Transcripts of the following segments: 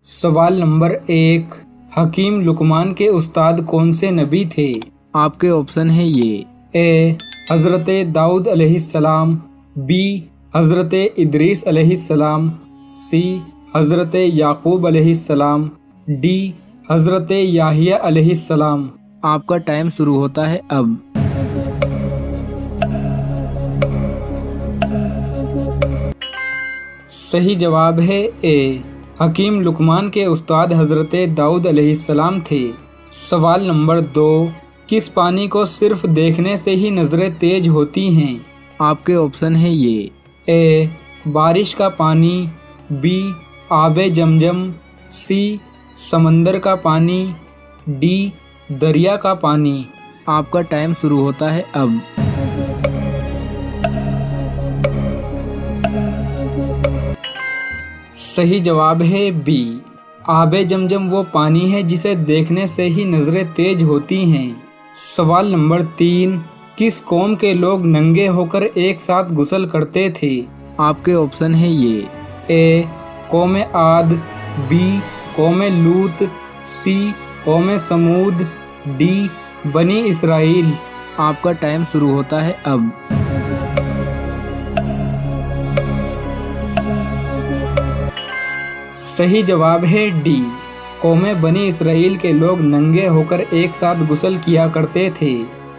सवाल नंबर 1, हकीम लुकमान के उस्ताद कौन से नबी थे? आपके ऑप्शन है ये ए हज़रत दाऊद अलैहिस्सलाम, बी हज़रत इदरीस अलैहिस्सलाम, सी हज़रत याकूब अलैहिस्सलाम, डी हज़रत याहिया अलैहिस्सलाम। आपका टाइम शुरू होता है अब। सही जवाब है ए हकीम लुकमान के उस्ताद हज़रत दाऊद अलैहिस्सलाम थे। सवाल नंबर 2, किस पानी को सिर्फ देखने से ही नज़रें तेज होती हैं? आपके ऑप्शन है ये ए बारिश का पानी, बी आबे जमजम, सी समंदर का पानी, डी दरिया का पानी। आपका टाइम शुरू होता है अब। सही जवाब है बी आबे जमजम वो पानी है जिसे देखने से ही नज़रें तेज होती हैं। सवाल नंबर 3, किस कौम के लोग नंगे होकर एक साथ गुस्ल करते थे? आपके ऑप्शन है ये ए कौम आद, बी कौम लूत, सी कौम समूद, डी बनी इसराइल। आपका टाइम शुरू होता है अब। सही जवाब है डी कौम बनी इसराइल के लोग नंगे होकर एक साथ गुस्ल किया करते थे।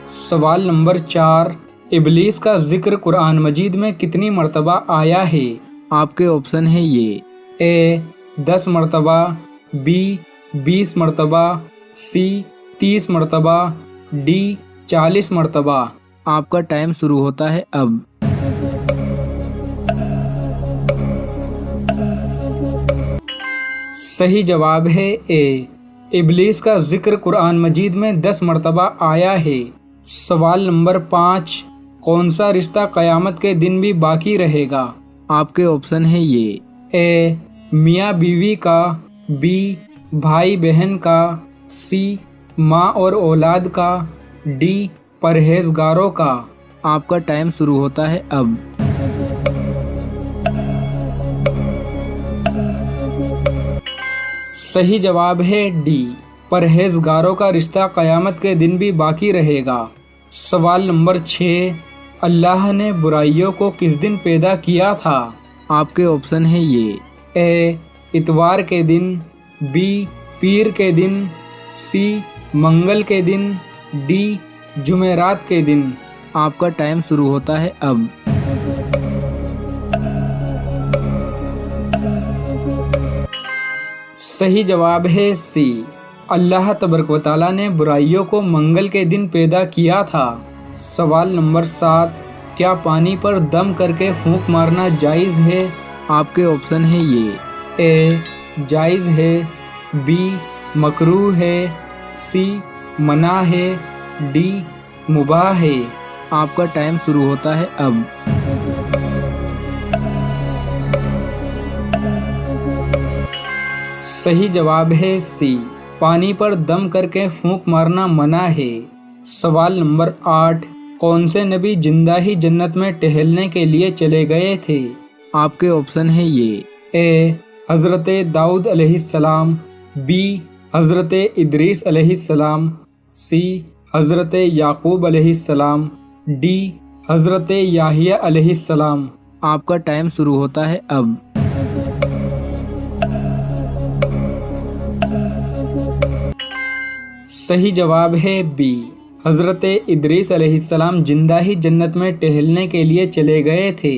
सवाल नंबर 4, इबलीस का जिक्र कुरान मजीद में कितनी मर्तबा आया है? आपके ऑप्शन है ये ए 10 मर्तबा, बी 20 मर्तबा, सी 30 मर्तबा, डी 40 मर्तबा। आपका टाइम शुरू होता है अब। सही जवाब है ए इबलीस का जिक्र कुरान मजीद में 10 मर्तबा आया है। सवाल नंबर 5, कौन सा रिश्ता क़यामत के दिन भी बाकी रहेगा? आपके ऑप्शन है ये ए मियाँ बीवी का, बी भाई बहन का, सी माँ और औलाद का, डी परहेजगारों का। आपका टाइम शुरू होता है अब। सही जवाब है डी परहेजगारों का रिश्ता क़यामत के दिन भी बाकी रहेगा। सवाल नंबर 6, अल्लाह ने बुराइयों को किस दिन पैदा किया था? आपके ऑप्शन है ये ए इतवार के दिन, बी पीर के दिन, सी मंगल के दिन, डी जुमेरात के दिन। आपका टाइम शुरू होता है अब। सही जवाब है सी अल्लाह तबारक व तआला ने बुराइयों को मंगल के दिन पैदा किया था। सवाल नंबर 7, क्या पानी पर दम करके फूंक मारना जायज़ है? आपके ऑप्शन है ये ए जायज़ है, बी मकरूह है, सी मना है, डी मुबाह है। आपका टाइम शुरू होता है अब। सही जवाब है सी पानी पर दम करके फूंक मारना मना है। सवाल नंबर 8, कौन से नबी जिंदा ही जन्नत में टहलने के लिए चले गए थे? आपके ऑप्शन है ये ए हज़रत दाऊद अलैहिस्सलाम, बी हज़रत इदरीस अलैहिस्सलाम, सी हज़रत याकूब अलैहिस्सलाम, डी हज़रत याहिया अलैहिस्सलाम। आपका टाइम शुरू होता है अब। सही जवाब है बी हज़रत इदरीस अलैहिस्सलाम जिंदा ही जन्नत में टहलने के लिए चले गए थे।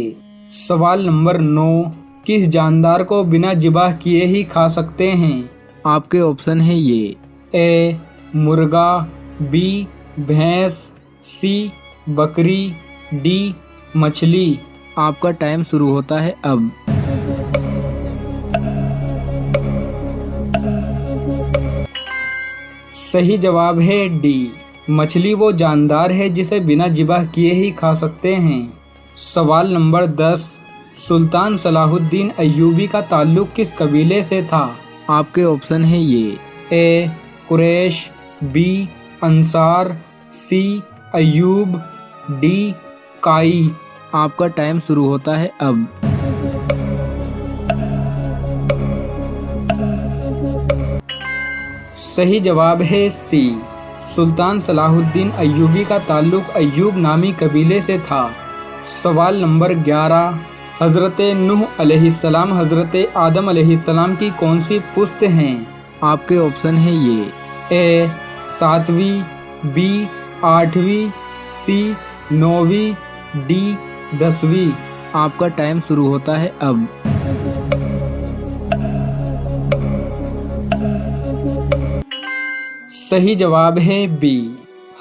सवाल नंबर 9, किस जानदार को बिना ज़िबाह किए ही खा सकते हैं? आपके ऑप्शन है ये ए मुर्गा, बी भैंस, सी बकरी, डी मछली। आपका टाइम शुरू होता है अब। सही जवाब है डी मछली वो जानदार है जिसे बिना ज़िबाह किए ही खा सकते हैं। सवाल नंबर 10, सुल्तान सलाहुद्दीन अय्यूबी का ताल्लुक़ किस कबीले से था? आपके ऑप्शन है ये ए कुरैश, बी अंसार, सी अय्यूब, डी काई। आपका टाइम शुरू होता है अब। सही जवाब है सी। सुल्तान सलाहुद्दीन अय्यूबी का ताल्लुक अय्यूब नामी कबीले से था। सवाल नंबर 11, हज़रत नूह अलैहिस्सलाम हज़रत आदम अलैहिस्सलाम की कौन सी पुश्त हैं? आपके ऑप्शन है ये ए 7वीं, बी 8वीं, सी 9वीं, डी 10वीं। आपका टाइम शुरू होता है अब। सही जवाब है बी।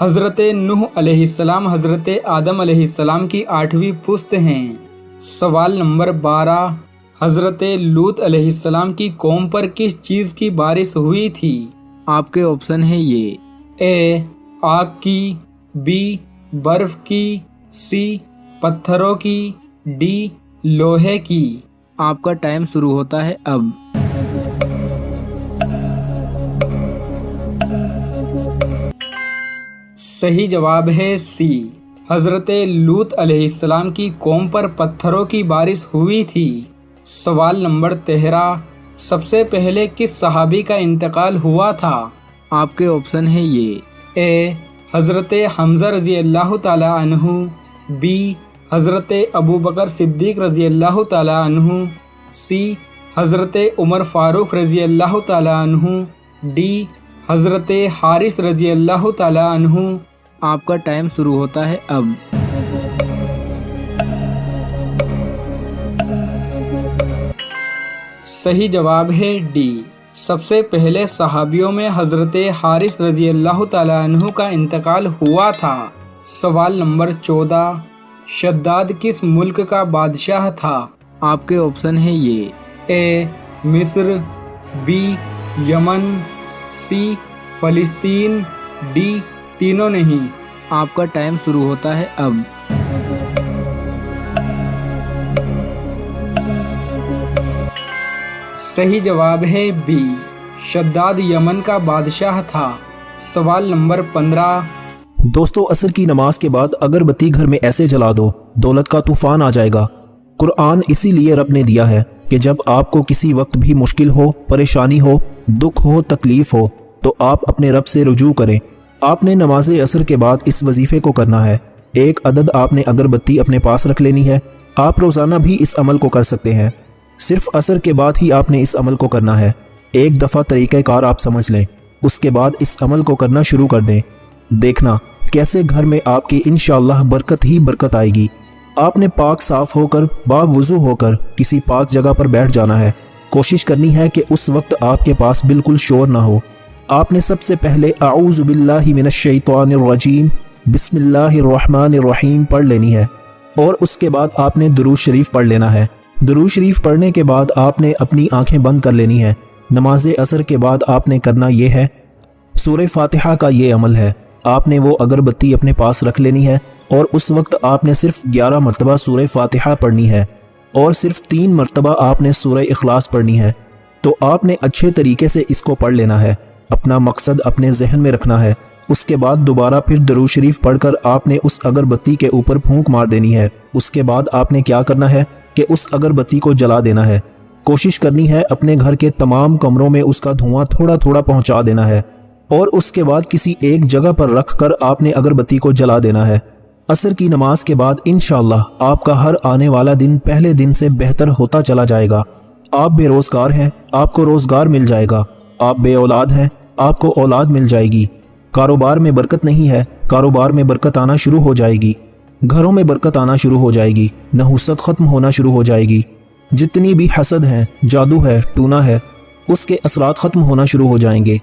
हज़रत नूह अलैहिस्सलाम हज़रत आदम अलैहिस्सलाम की 8वीं पुश्त हैं। सवाल नंबर 12, हज़रत लूत अलैहिस्सलाम की कौम पर किस चीज़ की बारिश हुई थी? आपके ऑप्शन है ये ए आग की, बी बर्फ की, सी पत्थरों की, डी लोहे की। आपका टाइम शुरू होता है अब। सही जवाब है सी। हज़रत लूत अलैहिस्सलाम की कौम पर पत्थरों की बारिश हुई थी। सवाल नंबर 13, सबसे पहले किस सहाबी का इंतकाल हुआ था? आपके ऑप्शन है ये ए हज़रत हमज़ा रज़ी अल्लाह ताला अन्हु, बी हज़रत अबू बकर सिद्दीक़ रज़ी अल्लाह ताला अन्हु, सी हज़रत उमर फ़ारूक रज़ी अल्लाह ताला अन्हु, डी हज़रत हारिस रज़ी अल्लाह ताला अन्हु। आपका टाइम शुरू होता है अब। सही जवाब है डी। सबसे पहले सहाबियों में हज़रत हारिस रज़ी अल्लाह ताला अन्हु का इंतकाल हुआ था। सवाल नंबर 14, शद्दाद किस मुल्क का बादशाह था? आपके ऑप्शन है ये ए मिस्र, बी यमन, सी फ़लस्तीन, डी तीनों नहीं। आपका टाइम शुरू होता है अब। सही जवाब है बी, शद्दाद यमन का बादशाह था। सवाल नंबर 15, दोस्तों असर की नमाज के बाद अगरबत्ती घर में ऐसे जला दो, दौलत का तूफान आ जाएगा। कुरान इसीलिए रब ने दिया है कि जब आपको किसी वक्त भी मुश्किल हो, परेशानी हो, दुख हो, तकलीफ हो, तो आप अपने रब से रुजू करें। आपने नमाज असर के बाद इस वजीफे को करना है। एक अदद आपने अगरबत्ती अपने पास रख लेनी है। आप रोज़ाना भी इस अमल को कर सकते हैं। सिर्फ असर के बाद ही आपने इस अमल को करना है। एक दफ़ा तरीक़ाकार आप समझ लें, उसके बाद इस अमल को करना शुरू कर दें। देखना कैसे घर में आपकी इंशाअल्लाह बरकत ही बरकत आएगी। आपने पाक साफ़ होकर, बावुज़ू होकर किसी पाक जगह पर बैठ जाना है। कोशिश करनी है कि उस वक्त आपके पास बिल्कुल शोर ना हो। आपने सबसे पहले आऊज़ु बिल्लाहि मिनश शैतानिर रजीम बिस्मिल्लाहिर्रहमानिर्रहीम पढ़ लेनी है और उसके बाद आपने दुरूद शरीफ पढ़ लेना है। दुरूद शरीफ पढ़ने के बाद आपने अपनी आंखें बंद कर लेनी है। नमाज असर के बाद आपने करना ये है, सूरह फातिहा का ये अमल है। आपने वो अगरबत्ती अपने पास रख लेनी है और उस वक्त आपने सिर्फ 11 मरतबा सूरह फातिहा पढ़नी है और सिर्फ 3 मरतबा आपने सूरह इखलास पढ़नी है। तो आपने अच्छे तरीके से इसको पढ़ लेना है। अपना मकसद अपने जहन में रखना है। उसके बाद दोबारा फिर दुरूद शरीफ पढ़कर आपने उस अगरबत्ती के ऊपर फूंक मार देनी है। उसके बाद आपने क्या करना है कि उस अगरबत्ती को जला देना है। कोशिश करनी है अपने घर के तमाम कमरों में उसका धुआं थोड़ा थोड़ा पहुंचा देना है और उसके बाद किसी एक जगह पर रख कर आपने अगरबत्ती को जला देना है। असर की नमाज के बाद इंशाअल्लाह आपका हर आने वाला दिन पहले दिन से बेहतर होता चला जाएगा। आप बेरोजगार हैं, आपको रोजगार मिल जाएगा। आप बे औलाद हैं, आपको औलाद मिल जाएगी। कारोबार में बरकत नहीं है, कारोबार में बरकत आना शुरू हो जाएगी। घरों में बरकत आना शुरू हो जाएगी। नहुसत ख़त्म होना शुरू हो जाएगी। जितनी भी हसद है, जादू है, टूना है, उसके असरात ख़त्म होना शुरू हो जाएंगे।